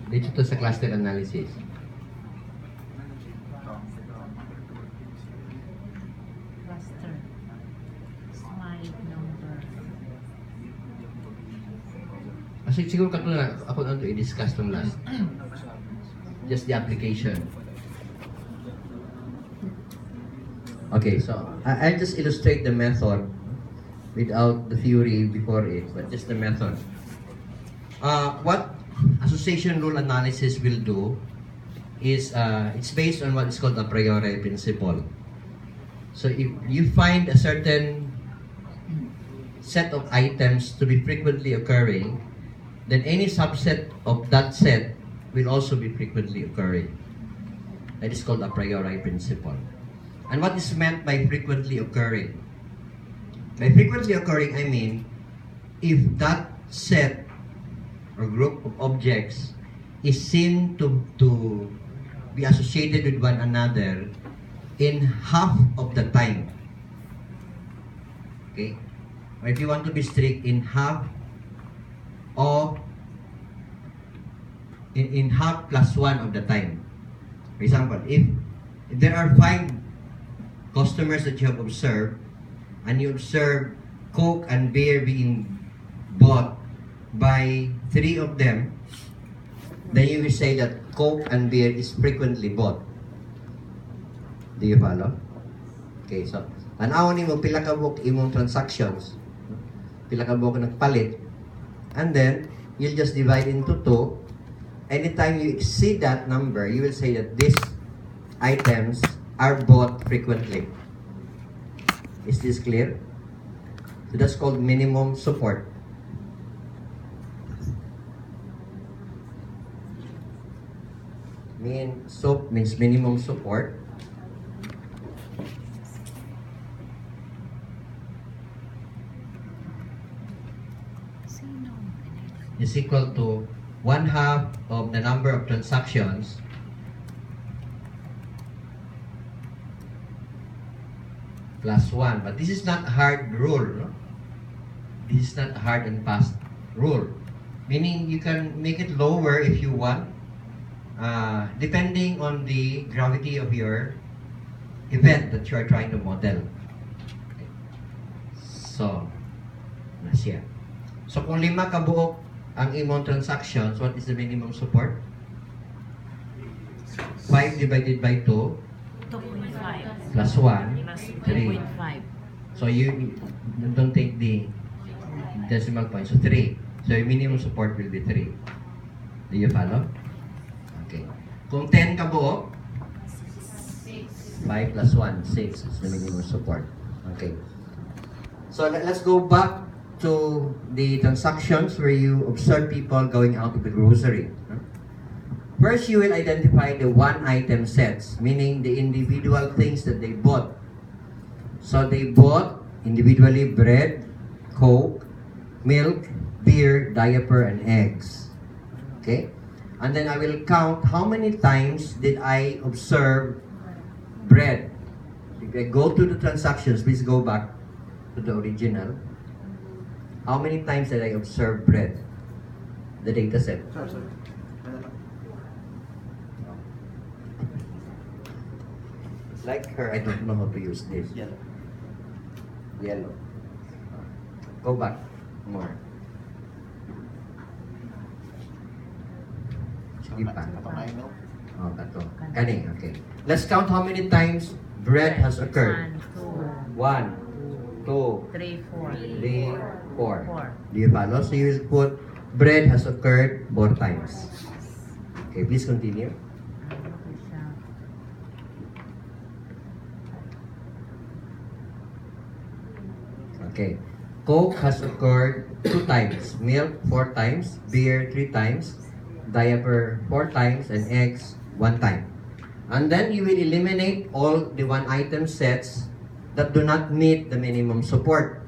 Dito to sa cluster analysis. Cluster. Smile number. Kasi siguro katulad ako na ito i-discuss itong last. Just the application. Okay, so I'll just illustrate the method without the theory before it, but just the method. What association rule analysis will do is it's based on what is called a priori principle. So if you find a certain set of items to be frequently occurring, then any subset of that set will also be frequently occurring. That is called a priori principle. And what is meant by frequently occurring? By frequently occurring, I mean, if that set or group of objects is seen to be associated with one another in half of the time. Okay? Or if you want to be strict, in half of in half plus one of the time. For example, if there are 5 customers that you have observed, and you observe Coke and beer being bought by 3 of them, then you will say that Coke and beer is frequently bought. Do you follow? Okay, so tanaw nimo pila ka buok imong transactions, pila ka buok nagpalit, and then you'll just divide into 2. Anytime you exceed that number, you will say that these items are bought frequently. Is this clear? So that's called minimum support. SOP means minimum support. Is equal to 1/2 of the number of transactions plus 1. But this is not a hard rule. No? This is not a hard and fast rule. Meaning you can make it lower if you want, depending on the gravity of your event that you are trying to model. Okay. So, nasya. So kung 5 kabuok ang imong transactions, what is the minimum support? 5 divided by 2 2.5 plus 1 plus 3. 2.5. So you don't take the decimal point. So 3. So your minimum support will be 3. Do you follow? Okay. Kung 10 kabuok, 5 plus 1, 6 is the minimum support. Okay. So let's go back to the transactions where you observe people going out to the grocery. First, you will identify the one-item sets, meaning the individual things that they bought. So they bought individually bread, Coke, milk, beer, diaper, and eggs. Okay? And then I will count how many times did I observe bread. If I go to the transactions, please go back to the original. How many times did I observe bread? The data set. Sorry. Like her, I don't know how to use this. Yellow. Yellow. Go back more. Sige pa. Oh, kato. Kani, okay. Let's count how many times bread has occurred. 1, 2, 3, 4. 3, 4. 4. Do you follow? So you will put bread has occurred 4 times. Okay, please continue. Okay. Coke has occurred 2 times. Milk 4 times. Beer 3 times. Diaper 4 times. And eggs 1 time. And then you will eliminate all the one-item sets that do not meet the minimum support.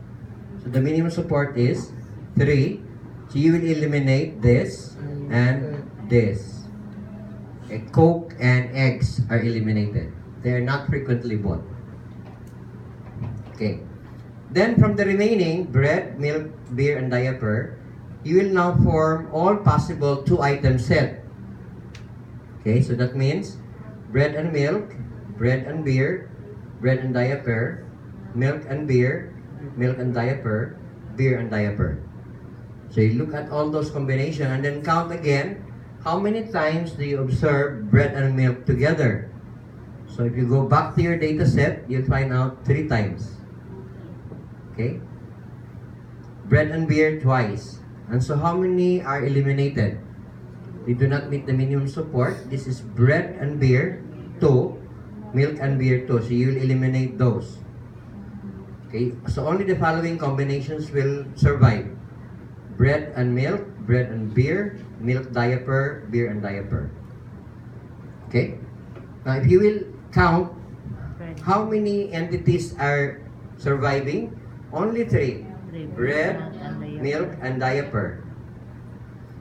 So the minimum support is 3. So you will eliminate this and this. Okay. Coke and eggs are eliminated. They are not frequently bought. Okay. Then from the remaining bread, milk, beer, and diaper, you will now form all possible 2-item set. Okay, so that means bread and milk, bread and beer, bread and diaper, milk and beer, milk and diaper, beer and diaper. So you look at all those combinations and then count again. How many times do you observe bread and milk together? So if you go back to your data set, you'll find out 3 times. Okay? Bread and beer twice. And so how many are eliminated? They do not meet the minimum support. This is bread and beer 2, milk and beer 2. So you'll eliminate those. Okay? So only the following combinations will survive. Bread and milk, bread and beer, milk diaper, beer and diaper. Okay? Now if you will count how many entities are surviving, only 3. Bread, milk, and diaper.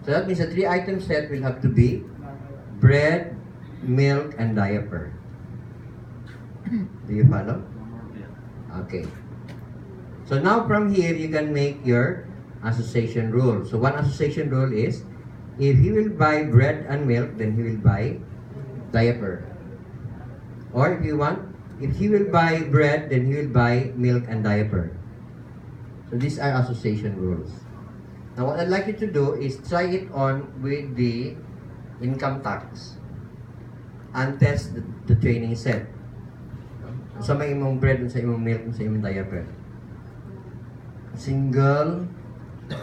So that means the 3 item set will have to be bread, milk, and diaper. Do you follow? Okay. So now from here, you can make your association rule. So one association rule is, if he will buy bread and milk, then he will buy diaper. Or if you want, if he will buy bread, then he will buy milk and diaper. So these are association rules. Now what I'd like you to do is try it on with the income tax and test the training set. Sa may imong bread, sa imong milk, sa imong diaper. Single,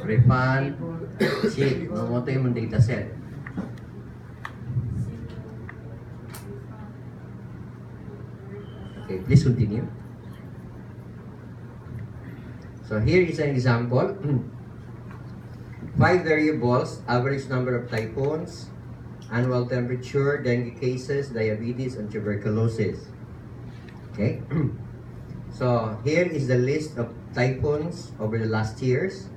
refund, check. Ano ito yung data set. Okay, please continue. So here is an example. 5 variables, average number of typhoons, annual temperature, dengue cases, diabetes, and tuberculosis. Okay? So here is the list of typhoons over the last years.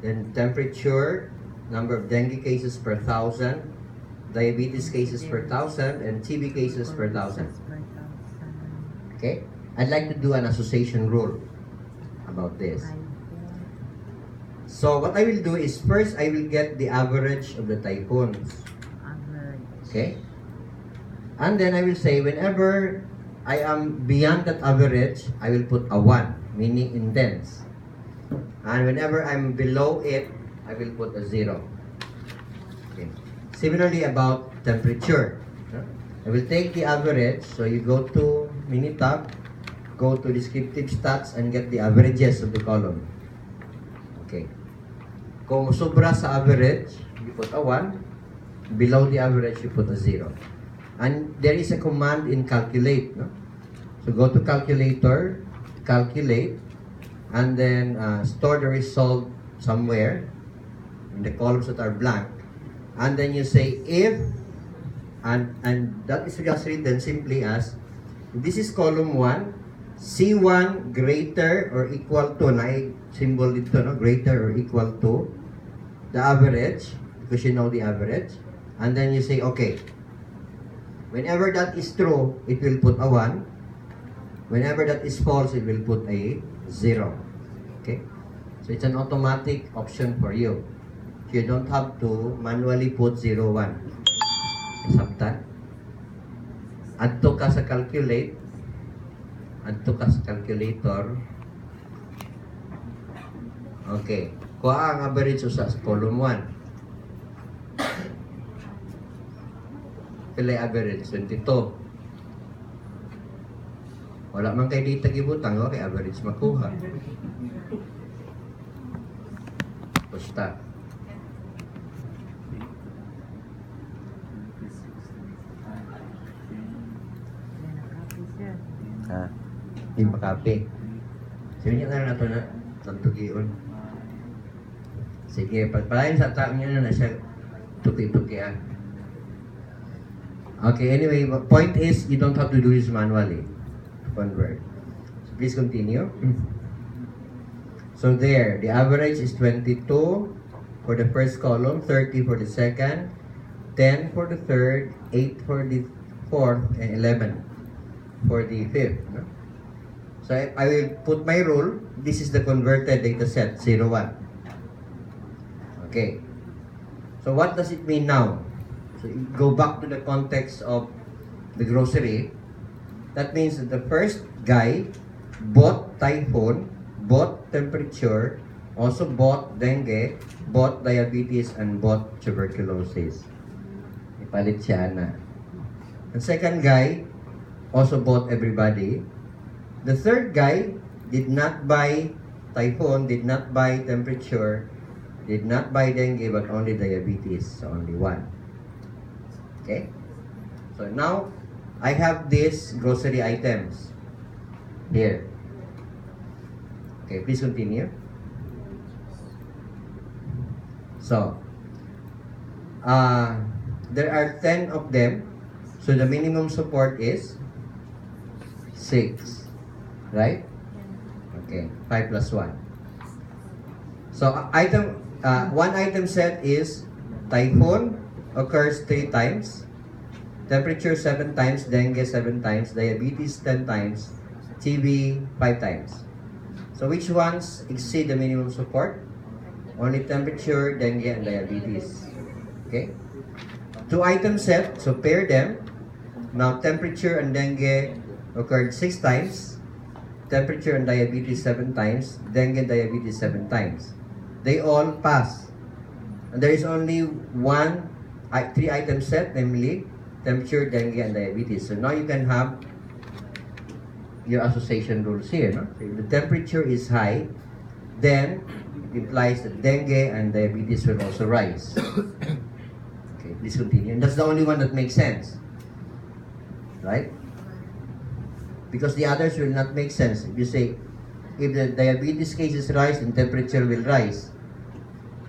Then temperature, number of dengue cases per 1,000, diabetes cases per 1,000, and TB cases per 1,000. Okay? I'd like to do an association rule about this. So what I will do is first I will get the average of the typhoons. Okay? And then I will say whenever I am beyond that average, I will put a 1, meaning intense. And whenever I'm below it, I will put a 0. Okay. Similarly about temperature. I will take the average, so you go to Minitab, go to descriptive stats and get the averages of the column. Okay. Kung sobra sa average, you put a 1. Below the average, you put a 0. And there is a command in calculate. No? So go to calculator, calculate, and then store the result somewhere in the columns that are blank. And then you say if, and that is just written simply as, this is column 1, C1 greater or equal to, na symbol dito, no? Greater or equal to the average, because you know the average. And then you say, okay, whenever that is true, it will put a 1. Whenever that is false, it will put a 0. Okay? So it's an automatic option for you. You don't have to manually put 0, 1. Sabtan. Adto ka sa calculate. Adto ka sa calculator. Okay. Kuha ang average sa column 1. Pilay average 22. Wala man kay data gibutang, okay, average makuha. Basta. Di makapi. Sige niya na nato na tantugion. Sige, pagpalain sa tao niya na siya tuki-tukian. Okay, anyway, point is, you don't have to do this manually. Convert. So please continue. So there, the average is 22 for the first column, 30 for the second, 10 for the third, 8 for the fourth, and 11 for the fifth. No? So I will put my rule. This is the converted data set, 0, 1. Okay. So what does it mean now? So you go back to the context of the grocery. That means that the first guy bought typhoon, bought temperature, also bought dengue, bought diabetes, and bought tuberculosis. Ipalit siya na. The second guy also bought everybody. The third guy did not buy typhoon, did not buy temperature, did not buy dengue, but only diabetes, so only one. Okay? So now, I have these grocery items here. Okay, please continue. So, there are 10 of them. So the minimum support is 6. Right? Okay, 5 plus 1. So, one item set is typhoon occurs 3 times, temperature 7 times, dengue 7 times, diabetes 10 times, TB 5 times. So which ones exceed the minimum support? Only temperature, dengue, and diabetes. Okay? 2 item set, so pair them. Now temperature and dengue occurred 6 times, temperature and diabetes 7 times, dengue and diabetes 7 times. They all pass. And there is only 3 item set, namely temperature, dengue, and diabetes. So now you can have your association rules here. No? So if the temperature is high, then it implies that dengue and diabetes will also rise. Okay, please continue. And that's the only one that makes sense. Right? Because the others will not make sense. If you say, if the diabetes cases rise, then temperature will rise.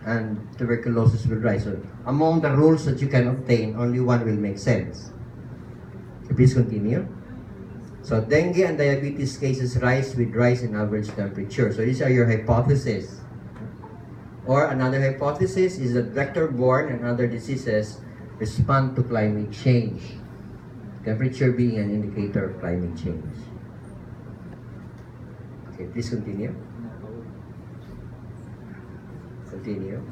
And tuberculosis will rise. So among the rules that you can obtain, only one will make sense. Okay, please continue. So dengue and diabetes cases rise with rise in average temperature. So these are your hypotheses. Or another hypothesis is that vector-borne and other diseases respond to climate change. Temperature being an indicator of climate change. Okay, please continue. Continue.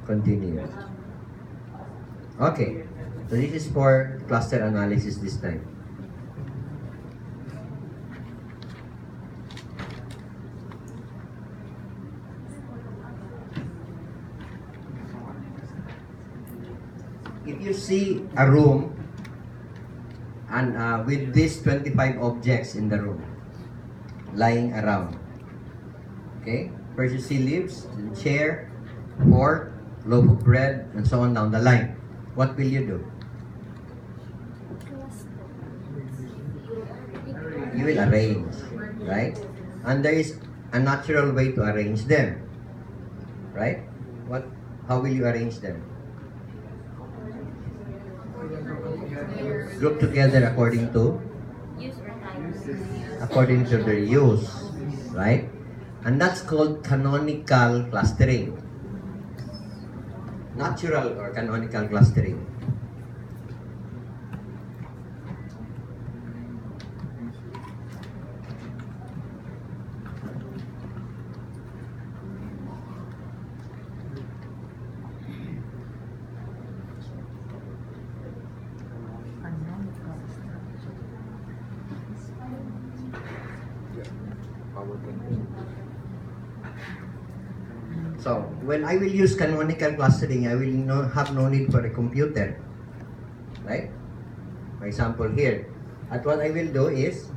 Continue. Okay. So this is for cluster analysis this time. If you see a room and with these 25 objects in the room lying around, okay? First you see leaves, chair, fork, loaf of bread, and so on down the line. What will you do? You will arrange, right? And there is a natural way to arrange them, right? How will you arrange them? Group together according to their use, right? And that's called canonical clustering. Natural or canonical clustering. So, when I will use canonical clustering, I will have no need for a computer. Right? For example, here. At what I will do is,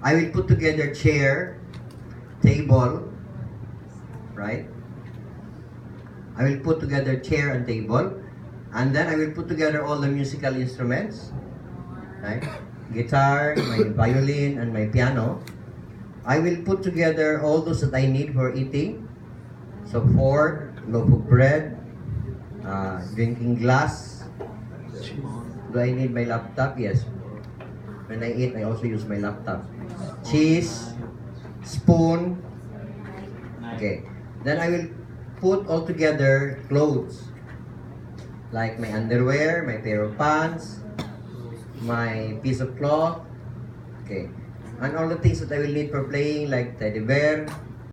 I will put together chair, table, right? I will put together chair and table, and then I will put together all the musical instruments, right? Guitar, my violin, and my piano. I will put together all those that I need for eating. So fork, loaf of bread, drinking glass. Do I need my laptop? Yes. When I eat, I also use my laptop. Cheese, spoon. Okay. Then I will put all together clothes. Like my underwear, my pair of pants, my piece of cloth. Okay. And all the things that I will need for playing, like teddy bear,